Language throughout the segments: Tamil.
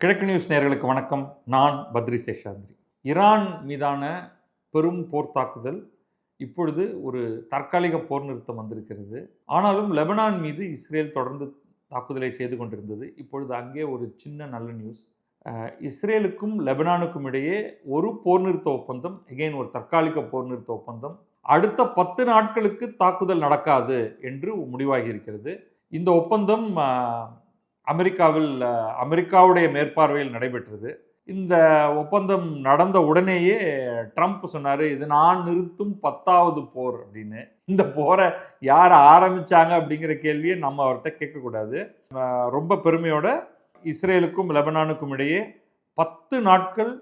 கிழக்கு நியூஸ் நேயர்களுக்கு வணக்கம். நான் பத்ரி சேஷாத்ரி. ஈரான் மீதான பெரும் போர் தாக்குதல் இப்பொழுது ஒரு தற்காலிக போர் நிறுத்தம் வந்திருக்கிறது. ஆனாலும் லெபனான் மீது இஸ்ரேல் தொடர்ந்து தாக்குதலை செய்து கொண்டிருந்தது. இப்பொழுது அங்கே ஒரு சின்ன நல்ல நியூஸ். இஸ்ரேலுக்கும் லெபனானுக்கும் இடையே ஒரு போர் நிறுத்த ஒப்பந்தம், ஒரு தற்காலிக போர் நிறுத்த ஒப்பந்தம் அடுத்த 10 நாட்களுக்கு தாக்குதல் நடக்காது என்று முடிவாகி இருக்கிறது. இந்த ஒப்பந்தம் அமெரிக்காவுடைய மேற்பார்வையில் நடைபெற்றது. இந்த ஒப்பந்தம் நடந்த உடனேயே ட்ரம்ப் சொன்னார், இது நான் நிறுத்தும் 10வது போர் அப்படின்னு. இந்த போரை யார் ஆரம்பிச்சாங்க அப்படிங்கிற கேள்வியை நம்ம அவர்கிட்ட கேட்கக்கூடாது. ரொம்ப பெருமையோட இஸ்ரேலுக்கும் லெபனானுக்கும் இடையே 10 நாட்கள்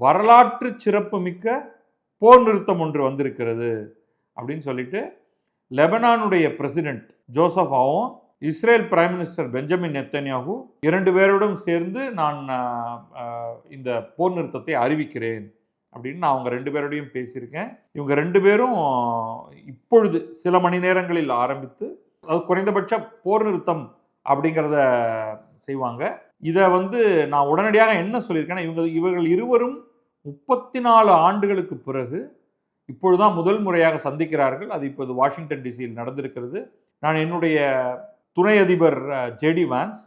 வரலாற்று சிறப்புமிக்க போர் நிறுத்தம் ஒன்று வந்திருக்கிறது அப்படின்னு சொல்லிட்டு லெபனானுடைய president Joseph Aoun, Israel prime minister Benjamin Netanyahu 2 பேரோடும் சேர்ந்து நான் இந்த போர் நிறுத்தத்தை அறிவிக்கிறேன் அப்படின்னு நான் அவங்க 2 பேரோடையும் பேசியிருக்கேன். இவங்க 2 பேரும் இப்பொழுது சில மணி நேரங்களில் ஆரம்பித்து அது குறைந்தபட்ச போர் நிறுத்தம் அப்படிங்கிறத செய்வாங்க. இதை நான் உடனடியாக என்ன சொல்லியிருக்கேன்னா, இவர்கள் இருவரும் 34 ஆண்டுகளுக்கு பிறகு இப்பொழுதுதான் முதல் முறையாக சந்திக்கிறார்கள். அது இப்போது வாஷிங்டன் டிசியில் நடந்திருக்கிறது. நான் என்னுடைய துணை அதிபர் ஜேடி வான்ஸ்,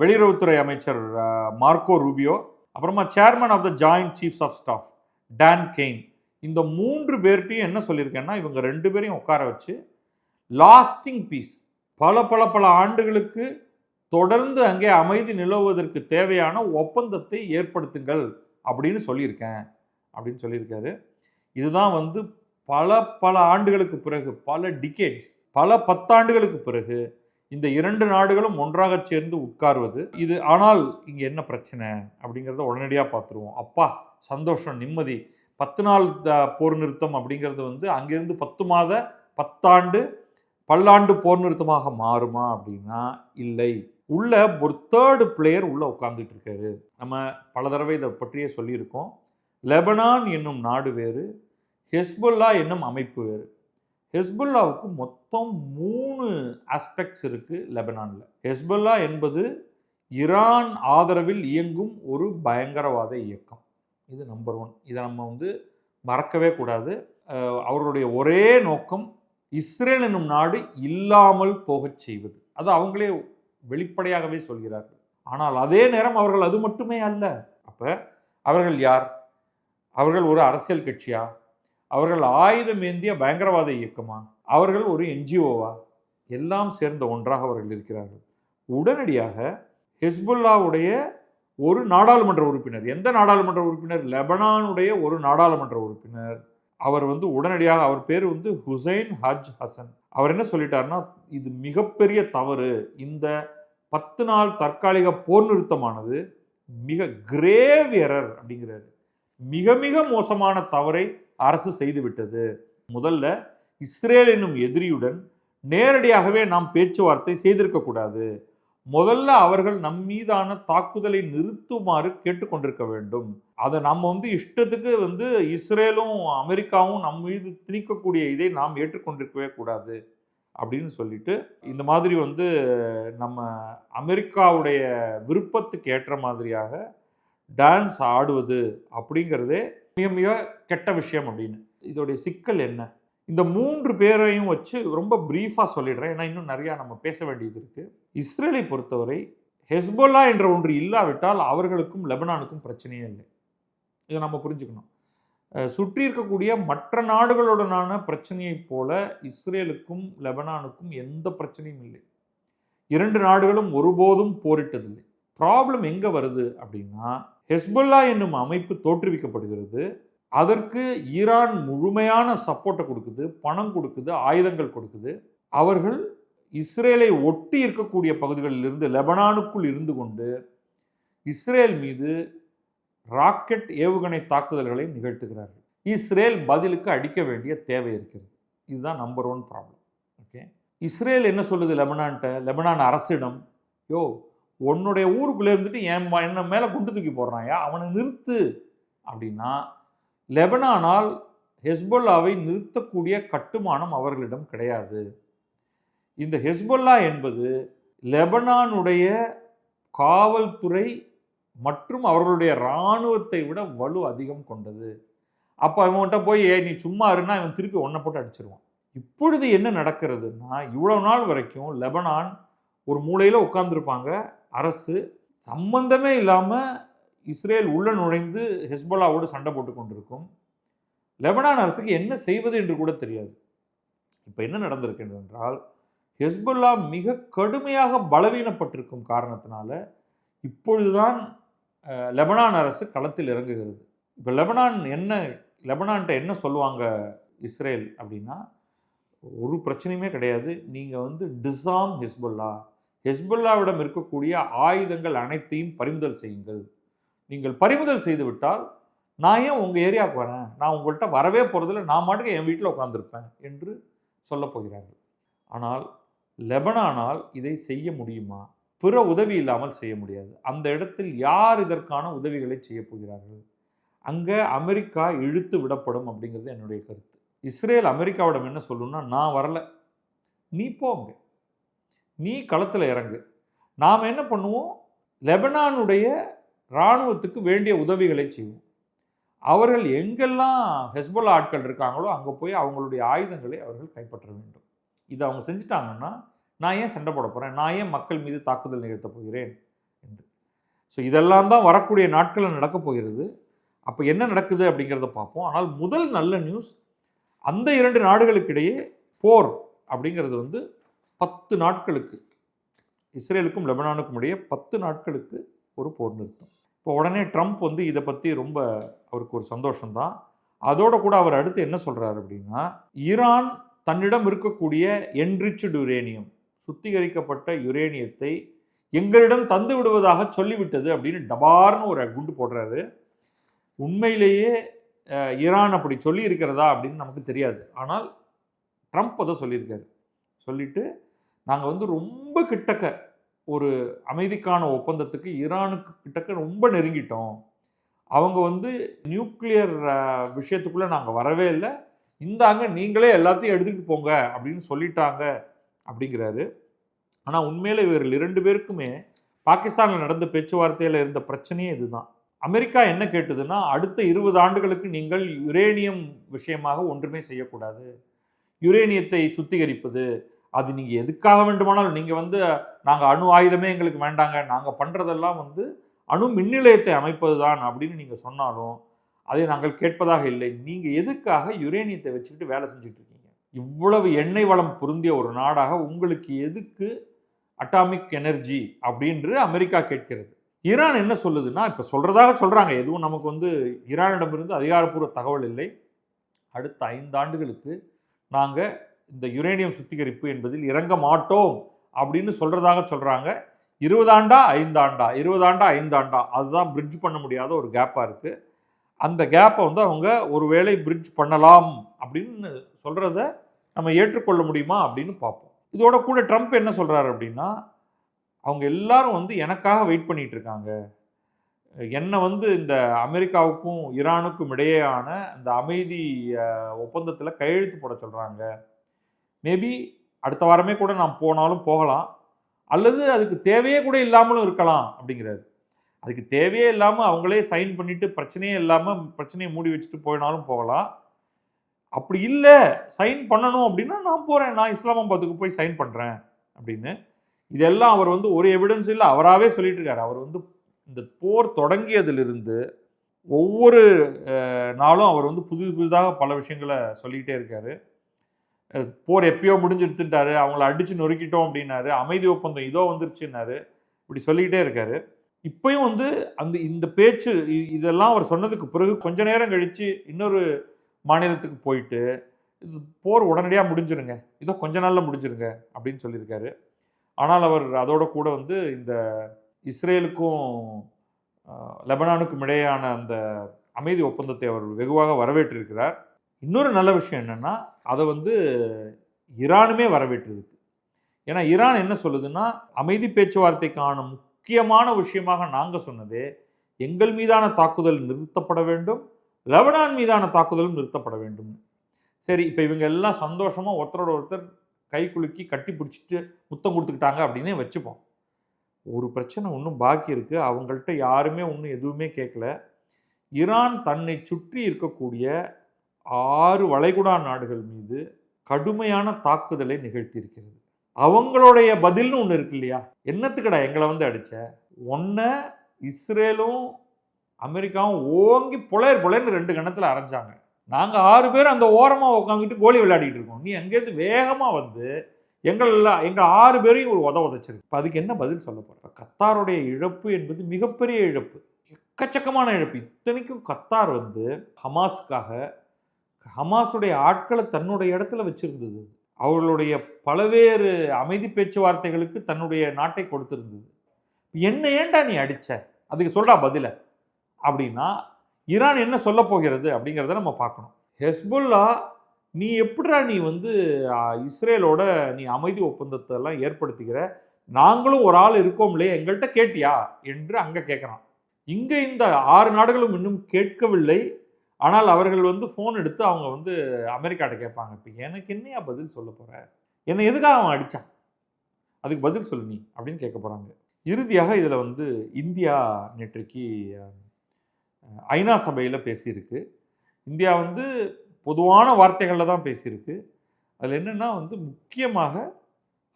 வெளியுறவுத்துறை அமைச்சர் மார்க்கோ ரூபியோ, அப்புறமா chairman of the Joint Chiefs of Staff Dan Caine, இந்த 3 பேர்ட்டையும் என்ன சொல்லியிருக்கேன்னா, இவங்க 2 பேரையும் உட்கார வச்சு லாஸ்டிங் பீஸ், பல ஆண்டுகளுக்கு தொடர்ந்து அங்கே அமைதி நிலவுவதற்கு தேவையான ஒப்பந்தத்தை ஏற்படுத்துங்கள் அப்படின்னு சொல்லியிருக்காரு. இதுதான் பல ஆண்டுகளுக்கு பிறகு, பல டிகேட்ஸ், பல 10 ஆண்டுகளுக்கு பிறகு இந்த 2 நாடுகளும் ஒன்றாக சேர்ந்து உட்கார்வது. இது ஆனால் இங்கே என்ன பிரச்சனை அப்படிங்கிறத உடனடியாக பார்த்துருவோம். அப்பா சந்தோஷம், நிம்மதி. 10 நாள் போர் நிறுத்தம் அப்படிங்கிறது அங்கிருந்து 10 மாத 10 ஆண்டு பல்லாண்டு போர் நிறுத்தமாக மாறுமா அப்படின்னா இல்லை. உள்ள ஒரு 3rd பிளேயர் உள்ள உட்கார்ந்துட்டு இருக்காரு. நம்ம பல தடவை இதை பற்றியே சொல்லியிருக்கோம். லெபனான் என்னும் நாடு வேறு, ஹெஸ்புல்லா என்னும் அமைப்பு வேறு. ஹெஸ்புல்லாவுக்கு மொத்தம் 3 ஆஸ்பெக்ட்ஸ் இருக்கு லெபனான்ல. ஹெஸ்புல்லா என்பது ஈரான் ஆதரவில் இயங்கும் ஒரு பயங்கரவாத இயக்கம். இது நம்பர் 1. இதை நம்ம மறக்கவே கூடாது. அவர்களுடைய ஒரே நோக்கம் இஸ்ரேல் என்னும் நாடு இல்லாமல் போகச் செய்வது. அது அவங்களே வெளிப்படையாகவே சொல்கிறார்கள். ஆனால் அதே நேரம் அவர்கள் அது மட்டுமே அல்ல. அப்ப அவர்கள் யார்? அவர்கள் ஒரு அரசியல் கட்சியா? அவர்கள் ஆயுதம் ஏந்திய பயங்கரவாத இயக்கமா? அவர்கள் ஒரு என்ஜிஓவா? எல்லாம் சேர்ந்த ஒன்றாக அவர்கள் இருக்கிறார்கள். உடனடியாக ஹெஸ்புல்லாவுடைய ஒரு நாடாளுமன்ற உறுப்பினர், எந்த நாடாளுமன்ற உறுப்பினர்? லெபனானுடைய ஒரு நாடாளுமன்ற உறுப்பினர். அவர் உடனடியாக, அவர் பேர் ஹுசைன் ஹஜ் ஹசன். அவர் என்ன சொல்லிட்டாருன்னா, இது மிகப்பெரிய தவறு, இந்த 10 நாள் தற்காலிக போர் நிறுத்தமானது மிக கிரேவ் எரர் அப்படிங்கிறாரு. மிக மிக மோசமான தவறை அரசு செய்துவிட்டது. முதல்ல இஸ்ரேல் என்னும் எதிரியுடன் நேரடியாகவே நாம் பேச்சுவார்த்தை செய்திருக்க கூடாது. முதல்ல அவர்கள் நம் மீதான தாக்குதலை நிறுத்துமாறு கேட்டுக்கொண்டிருக்க வேண்டும். அதை நம்ம இஷ்டத்துக்கு இஸ்ரேலும் அமெரிக்காவும் நம் மீது திணிக்கக்கூடிய இதை நாம் ஏற்றுக்கொண்டிருக்கவே கூடாது அப்படின்னு சொல்லிட்டு, இந்த மாதிரி நம்ம அமெரிக்காவுடைய விருப்பத்துக்கு ஏற்ற மாதிரியாக டான்ஸ் ஆடுவது அப்படிங்கிறதே மிக மிக கெட்ட விஷயம் அப்படின்னு. இதோடைய சிக்கல் என்ன? இந்த 3 பேரையும் வச்சு ரொம்ப பிரீஃபாக சொல்லிடுறேன், ஏன்னா இன்னும் நிறையா நம்ம பேச வேண்டியது இருக்குது. இஸ்ரேலை பொறுத்தவரை ஹெஸ்புல்லா என்ற ஒன்று இல்லாவிட்டால் அவர்களுக்கும் லெபனானுக்கும் பிரச்சனையே இல்லை. இதை நம்ம புரிஞ்சுக்கணும். சுற்றி இருக்கக்கூடிய மற்ற நாடுகளுடனான பிரச்சனையைப் போல இஸ்ரேலுக்கும் லெபனானுக்கும் எந்த பிரச்சனையும் இல்லை. 2 நாடுகளும் ஒருபோதும் போரிட்டதில்லை. ப்ராப்ளம் எங்கே வருது அப்படின்னா, ஹெஸ்புல்லா என்னும் அமைப்பு தோற்றுவிக்கப்படுகிறது. அதற்கு ஈரான் முழுமையான சப்போர்ட்டை கொடுக்குது, பணம் கொடுக்குது, ஆயுதங்கள் கொடுக்குது. அவர்கள் இஸ்ரேலை ஒட்டி இருக்கக்கூடிய பகுதிகளிலிருந்து லெபனானுக்குள் இருந்து கொண்டு இஸ்ரேல் மீது ராக்கெட் ஏவுகணை தாக்குதல்களை நிகழ்த்துகிறார்கள். இஸ்ரேல் பதிலுக்கு அடிக்க வேண்டிய தேவை இருக்கிறது. இதுதான் நம்பர் 1 ப்ராப்ளம். ஓகே, இஸ்ரேல் என்ன சொல்லுது லெபனான் அரசிடம், உன்னுடைய ஊருக்குள்ளே இருந்துட்டு என்ன மேலே குண்டு தூக்கி போடுறாயா, அவனை நிறுத்து அப்படின்னா, லெபனானால் ஹெஸ்புல்லாவை நிறுத்தக்கூடிய கட்டுமானம் அவர்களிடம் கிடையாது. இந்த ஹெஸ்புல்லா என்பது லெபனானுடைய காவல்துறை மற்றும் அவர்களுடைய இராணுவத்தை விட வலு அதிகம் கொண்டது. அப்போ அவன்கிட்ட போய் நீ சும்மா இருந்தா இவன் திருப்பி ஒன்றை போட்டு அடிச்சிருவான். இப்பொழுது என்ன நடக்கிறதுனா, இவ்வளவு நாள் வரைக்கும் லெபனான் ஒரு மூலையில் உட்கார்ந்துருப்பாங்க. அரசு சம்பந்தமே இல்லாமல் இஸ்ரேல் உள்ள நுழைந்து ஹெஸ்போலாவோடு சண்டை போட்டு கொண்டிருக்கும். லெபனான் அரசுக்கு என்ன செய்வது என்று கூட தெரியாது. இப்போ என்ன நடந்திருக்கின்றது என்றால், ஹெஸ்புல்லா மிக கடுமையாக பலவீனப்பட்டிருக்கும் காரணத்தினால இப்பொழுதுதான் லெபனான் அரசு களத்தில் இறங்குகிறது. இப்போ லெபனான்ட்ட என்ன சொல்லுவாங்க இஸ்ரேல் அப்படின்னா, ஒரு பிரச்சனையுமே கிடையாது, நீங்கள் வந்து டிசாம் ஹெஸ்புல்லாவிடம் இருக்கக்கூடிய ஆயுதங்கள் அனைத்தையும் பறிமுதல் செய்யுங்கள். நீங்கள் பறிமுதல் செய்து விட்டால் நான் ஏன் உங்கள் ஏரியாவுக்கு வரேன், நான் உங்கள்கிட்ட வரவே போகிறதில்ல, நான் மாட்டுக்கு என் வீட்டில் உட்காந்துருப்பேன் என்று சொல்ல போகிறார்கள். ஆனால் லெபனானால் இதை செய்ய முடியுமா? பிற உதவி இல்லாமல் செய்ய முடியாது. அந்த இடத்தில் யார் இதற்கான உதவிகளை செய்ய போகிறார்கள்? அங்கே அமெரிக்கா இழுத்து விடப்படும் அப்படிங்கிறது என்னுடைய கருத்து. இஸ்ரேல் அமெரிக்காவிடம் என்ன சொல்லணும்னா, நான் வரல, நீ போங்க, நீ களத்தில் இறங்கு, நாம் என்ன பண்ணுவோம், லெபனானுடைய இராணுவத்துக்கு வேண்டிய உதவிகளை செய்வோம். அவர்கள் எங்கெல்லாம் ஹெஸ்போலா ஆட்கள் இருக்காங்களோ அங்கே போய் அவங்களுடைய ஆயுதங்களை அவர்கள் கைப்பற்ற வேண்டும். இதை அவங்க செஞ்சுட்டாங்கன்னா நான் ஏன் சண்டை போட போகிறேன், நான் ஏன் மக்கள் மீது தாக்குதல் நிகழ்த்தப் போகிறேன் என்று. ஸோ இதெல்லாம் தான் வரக்கூடிய நாட்களில் நடக்கப் போகிறது. அப்போ என்ன நடக்குது அப்படிங்கிறத பார்ப்போம். ஆனால் முதல் நல்ல நியூஸ், அந்த 2 நாடுகளுக்கிடையே போர் அப்படிங்கிறது வந்து 10 நாட்களுக்கு, இஸ்ரேலுக்கும் லெபனானுக்கும் இடையே 10 நாட்களுக்கு ஒரு போர் நிறுத்தம். இப்போ உடனே ட்ரம்ப் வந்து இதை பற்றி ரொம்ப அவருக்கு ஒரு சந்தோஷம்தான். அதோட கூட அவர் அடுத்து என்ன சொல்கிறார் அப்படின்னா, ஈரான் தன்னிடம் இருக்கக்கூடிய என்ரிச்டு யுரேனியம், சுத்திகரிக்கப்பட்ட யுரேனியத்தை எங்களிடம் தந்து விடுவதாக சொல்லிவிட்டது அப்படின்னு டபார்னு ஒரு குண்டு போடுறாரு. உண்மையிலேயே ஈரான் அப்படி சொல்லி இருக்கிறதா அப்படின்னு நமக்கு தெரியாது. ஆனால் ட்ரம்ப் அதை சொல்லியிருக்காரு. சொல்லிட்டு நாங்கள் வந்து ரொம்ப கிட்டக்க ஒரு அமைதிக்கான ஒப்பந்தத்துக்கு ஈரானுக்கு கிட்டக்க ரொம்ப நெருங்கிட்டோம், அவங்க வந்து நியூக்ளியர் விஷயத்துக்குள்ளே நாங்கள் வரவே இல்லை, இந்தாங்க நீங்களே எல்லாத்தையும் எடுத்துக்கிட்டு போங்க அப்படின்னு சொல்லிட்டாங்க அப்படிங்கிறாரு. ஆனால் உண்மையில் இவர்கள் 2 பேருக்குமே பாகிஸ்தானில் நடந்த பேச்சுவார்த்தையில் இருந்த பிரச்சனையே இதுதான். அமெரிக்கா என்ன கேட்டதுன்னா, அடுத்த 20 ஆண்டுகளுக்கு நீங்கள் யுரேனியம் விஷயமாக ஒன்றுமே செய்யக்கூடாது, யுரேனியத்தை சுத்திகரிப்பது அது நீங்கள் எதுக்காக வேண்டுமானாலும், நீங்கள் வந்து நாங்கள் அணு ஆயுதமே எங்களுக்கு வேண்டாங்க, நாங்கள் பண்ணுறதெல்லாம் வந்து அணு மின் நிலையத்தை அமைப்பது தான் அப்படின்னு நீங்கள் சொன்னாலும் அதை நாங்கள் கேட்பதாக இல்லை. நீங்கள் எதுக்காக யுரேனியத்தை வச்சுக்கிட்டு வேலை செஞ்சுட்டு இருக்கீங்க? இவ்வளவு எண்ணெய் வளம் பொருந்திய ஒரு நாடாக உங்களுக்கு எதுக்கு அட்டாமிக் எனர்ஜி அப்படின்று அமெரிக்கா கேட்கிறது. ஈரான் என்ன சொல்லுதுன்னா, இப்போ சொல்கிறதாக சொல்கிறாங்க, எதுவும் நமக்கு வந்து ஈரானிடமிருந்து அதிகாரப்பூர்வ தகவல் இல்லை, அடுத்த 5 ஆண்டுகளுக்கு நாங்கள் இந்த யுரேனியம் சுத்திகரிப்பு என்பதில் இறங்க மாட்டோம் அப்படின்னு சொல்கிறதாக சொல்கிறாங்க. 20 ஆண்டா 5 ஆண்டா, 20 ஆண்டா 5 ஆண்டா, அதுதான் பிரிட்ஜ் பண்ண முடியாத ஒரு கேப்பாக இருக்குது. அந்த கேப்பை வந்து அவங்க ஒருவேளை பிரிட்ஜ் பண்ணலாம் அப்படின்னு சொல்கிறத நம்ம ஏற்றுக்கொள்ள முடியுமா அப்படின்னு பார்ப்போம். இதோட கூட ட்ரம்ப் என்ன சொல்கிறாரு அப்படின்னா, அவங்க எல்லாரும் வந்து எனக்காக வெயிட் பண்ணிட்டு இருக்காங்க, என்னை வந்து இந்த அமெரிக்காவுக்கும் ஈரானுக்கும் இடையேயான அந்த அமைதி ஒப்பந்தத்தில் கையெழுத்து போட சொல்கிறாங்க, மேபி அடுத்த வாரமே கூட நான் போனாலும் போகலாம், அல்லது அதுக்கு தேவையே கூட இல்லாமலும் இருக்கலாம் அப்படிங்கிறாரு. அதுக்கு தேவையே இல்லாமல் அவங்களே சைன் பண்ணிவிட்டு பிரச்சனையே இல்லாமல் பிரச்சனையை மூடி வச்சுட்டு போயினாலும் போகலாம். அப்படி இல்லை சைன் பண்ணணும் அப்படின்னா நான் போகிறேன், நான் இஸ்லாமாபாத்துக்கு போய் சைன் பண்ணுறேன் அப்படின்னு. இதெல்லாம் அவர் வந்து ஒரு எவிடன்ஸ் இல்லை, அவராகவே சொல்லிட்டு இருக்காரு. அவர் வந்து இந்த போர் தொடங்கியதிலிருந்து ஒவ்வொரு நாளும் அவர் வந்து புதுதாக பல விஷயங்களை சொல்லிக்கிட்டே இருக்காரு. போர் எப்பயோ முடிஞ்சிருத்துட்டாரு, அவங்கள அடித்து நொறுக்கிட்டோம் அப்படின்னாரு, அமைதி ஒப்பந்தம் இதோ வந்துருச்சுன்னாரு, இப்படி சொல்லிக்கிட்டே இருக்காரு. இப்பயும் வந்து இந்த பேச்சு இதெல்லாம் அவர் சொன்னதுக்கு பிறகு கொஞ்ச நேரம் கழித்து இன்னொரு மாநிலத்துக்கு போயிட்டு இது போர் உடனடியாக முடிஞ்சிருங்க, இதோ கொஞ்ச நாளில் முடிஞ்சிருங்க அப்படின்னு சொல்லியிருக்காரு. ஆனால் அவர் அதோட கூட வந்து இந்த இஸ்ரேலுக்கும் லெபனானுக்கும் இடையேயான அந்த அமைதி ஒப்பந்தத்தை அவர் வெகுவாக வரவேற்றிருக்கிறார். இன்னொரு நல்ல விஷயம் என்னென்னா, அதை வந்து ஈரானுமே வரவேற்றிருக்கு. ஏன்னா ஈரான் என்ன சொல்லுதுன்னா, அமைதி பேச்சுவார்த்தைக்கான முக்கியமான விஷயமாக நாங்கள் சொன்னதே எங்கள் மீதான தாக்குதல் நிறுத்தப்பட வேண்டும், லெபனான் மீதான தாக்குதலும் நிறுத்தப்பட வேண்டும். சரி, இப்போ இவங்க எல்லாம் சந்தோஷமாக ஒருத்தரோட ஒருத்தர் கை குலுக்கி கட்டி பிடிச்சிட்டு முத்தம் கொடுத்துக்கிட்டாங்க அப்படின்னே வச்சுப்போம். ஒரு பிரச்சனை இன்னும் பாக்கி இருக்கு. அவங்கள்ட்ட யாருமே இன்னும் எதுவுமே கேட்கல. ஈரான் தன்னை சுற்றி இருக்கக்கூடிய 6 வளைகுடா நாடுகள் மீது கடுமையான தாக்குதலை நிகழ்த்தியிருக்கிறது. அவங்களுடைய பதில்னு ஒண்ணு இருக்கு இல்லையா? என்னத்துக்குடா எங்கள வந்து அடிச்ச? உன்ன இஸ்ரேலும், அமெரிக்காவும் ஓங்கி பொளேர் பொளேர்ன்னு 2 கணத்துல அரைஞ்சாங்க. நாங்க 6 பேரும் அந்த ஓரமா உட்காந்துட்டு கோலி விளையாடிட்டு இருக்கோம். நீ அங்கேருந்து வேகமா வந்து எங்க 6 பேரையும் ஒரு உதைச்சிருக்கு. இப்ப அதுக்கு என்ன பதில் சொல்ல போற? கத்தாருடைய இழப்பு என்பது மிகப்பெரிய இழப்பு. எக்கச்சக்கமான இழப்பு. இத்தனைக்கும் கத்தார் வந்து ஹமாஸுக்காக ஹமாஸுடைய ஆட்களை தன்னுடைய இடத்துல வச்சிருந்தது. அவர்களுடைய பல்வேறு அமைதி பேச்சுவார்த்தைகளுக்கு தன்னுடைய நாட்டை கொடுத்திருந்தது. என்ன ஏன்டா நீ அடிச்ச? அதுக்கு சொல்றா பதில அப்படின்னா ஈரான் என்ன சொல்ல போகிறது அப்படிங்கிறத நம்ம பார்க்கணும். ஹெஸ்புல்லா நீ எப்படிடா நீ வந்து இஸ்ரேலோட நீ அமைதி ஒப்பந்தத்தை எல்லாம் ஏற்படுத்திக்கிற? நாங்களும் ஒரு ஆள் இருக்கோம் இல்லையா, எங்கள்கிட்ட கேட்டியா என்று அங்க கேட்கிறான். இங்க இந்த 6 நாடுகளும் இன்னும் கேட்கவில்லை. ஆனால் அவர்கள் வந்து ஃபோன் எடுத்து அவங்க வந்து அமெரிக்காட்ட கேட்பாங்க. இப்போ எனக்கு என்னையா பதில் சொல்ல போற? என்னை எதுக்காக அவன் அடிச்சான்? அதுக்கு பதில் சொல்லு நீ அப்படின்னு கேட்க போறாங்க. இறுதியாக இதுல வந்து இந்தியா நேற்றைக்கு ஐநா சபையில பேசியிருக்கு. இந்தியா வந்து பொதுவான வார்த்தைகளில் தான் பேசியிருக்கு. அதில் என்னென்னா வந்து முக்கியமாக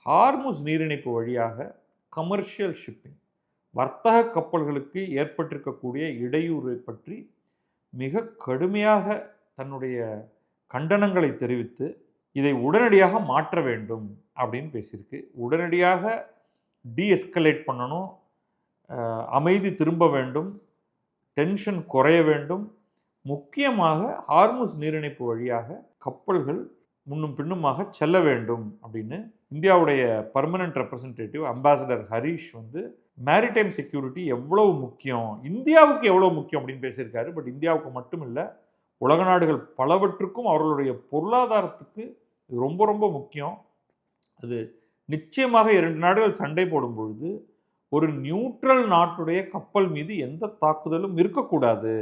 ஹார்முஸ் நீரிணைப்பு வழியாக கமர்ஷியல் ஷிப்பிங், வர்த்தக கப்பல்களுக்கு ஏற்பட்டிருக்கக்கூடிய இடையூறை பற்றி மிக கடுமையாக தன்னுடைய கண்டனங்களை தெரிவித்து இதை உடனடியாக மாற்ற வேண்டும் அப்படின்னு பேசியிருக்கு. உடனடியாக டீஎஸ்கலேட் பண்ணணும், அமைதி திரும்ப வேண்டும், டென்ஷன் குறைய வேண்டும். முக்கியமாக ஹார்முஸ் நீரிணைப்பு வழியாக கப்பல்கள் முன்னும் பின்னுமாக செல்ல வேண்டும் அப்படின்னு இந்தியாவுடைய பர்மனன்ட் ரெப்ரசன்டேட்டிவ் அம்பாசடர் ஹரீஷ் வந்து மேரிடைம் செக்யூரிட்டி எவ்வளவு முக்கியம், இந்தியாவுக்கு எவ்வளவு முக்கியம் அப்படின்னு பேசியிருக்காரு. பட் இந்தியாவுக்கு மட்டும் இல்லை, உலக நாடுகள் பலவற்றுக்கும் அவர்களுடைய பொருளாதாரத்துக்கு ரொம்ப ரொம்ப முக்கியம். அது நிச்சயமாக 2 நாடுகள் சண்டை போடும் பொழுது ஒரு நியூட்ரல் நாட்டுடைய கப்பல் மீது எந்த தாக்குதலும் இருக்கக்கூடாது.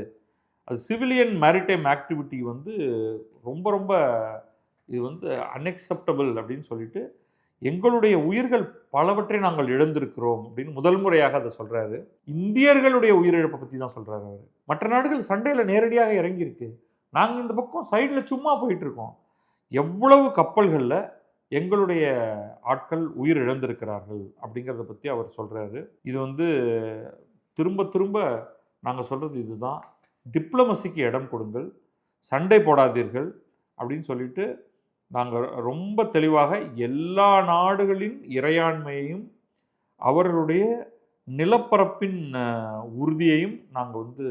அது சிவிலியன் மேரிடைம் ஆக்டிவிட்டி வந்து ரொம்ப ரொம்ப இது வந்து அன்எக்செப்டபிள் அப்படின்னு சொல்லிட்டு எங்களுடைய உயிர்கள் பலவற்றை நாங்கள் இழந்திருக்கிறோம் அப்படின்னு முதல் முறையாக அதை சொல்றாரு. இந்தியர்களுடைய உயிரிழப்பை பற்றி தான் சொல்றாரு அவர். மற்ற நாடுகள் சண்டையில் நேரடியாக இறங்கியிருக்கு, நாங்கள் இந்த பக்கம் சைடில் சும்மா போயிட்டு இருக்கோம். எவ்வளவு கப்பல்களில் எங்களுடைய ஆட்கள் உயிர் இழந்திருக்கிறார்கள் அப்படிங்கிறத பற்றி அவர் சொல்றாரு. இது வந்து திரும்ப திரும்ப நாங்கள் சொல்றது இதுதான், டிப்ளமசிக்கு இடம் கொடுங்கள், சண்டை போடாதீர்கள் அப்படின்னு சொல்லிட்டு நாங்கள் ரொம்ப தெளிவாக எல்லா நாடுகளின் இறையாண்மையையும் அவர்களுடைய நிலப்பரப்பின் உறுதியையும் நாங்கள் வந்து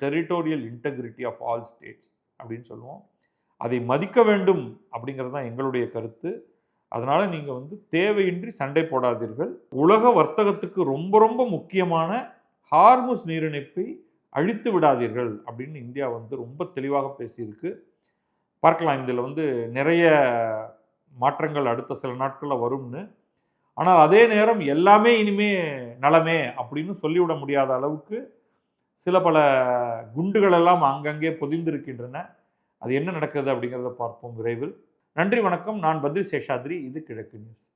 territorial integrity of all states அப்படின்னு சொல்லுவோம், அதை மதிக்க வேண்டும் அப்படிங்கிறது தான் எங்களுடைய கருத்து. அதனால் நீங்கள் வந்து தேவையின்றி சண்டை போடாதீர்கள். உலக வர்த்தகத்துக்கு ரொம்ப ரொம்ப முக்கியமான ஹார்முஸ் நீரிணைப்பை அழித்து விடாதீர்கள் அப்படின்னு இந்தியா வந்து ரொம்ப தெளிவாக பேசியிருக்கு. பார்க்கலாம், இதில் வந்து நிறைய மாற்றங்கள் அடுத்த சில நாட்களில் வரும்னு. ஆனால் அதே நேரம் எல்லாமே இனிமே நலமே அப்படின்னு சொல்லிவிட முடியாத அளவுக்கு சில பல குண்டுகள் எல்லாம் அங்கங்கே பொதிந்திருக்கின்றன. அது என்ன நடக்குது அப்படிங்கிறத பார்ப்போம் விரைவில். நன்றி, வணக்கம். நான் பத்ரி சேஷாத்ரி. இது கிழக்கு நியூஸ்.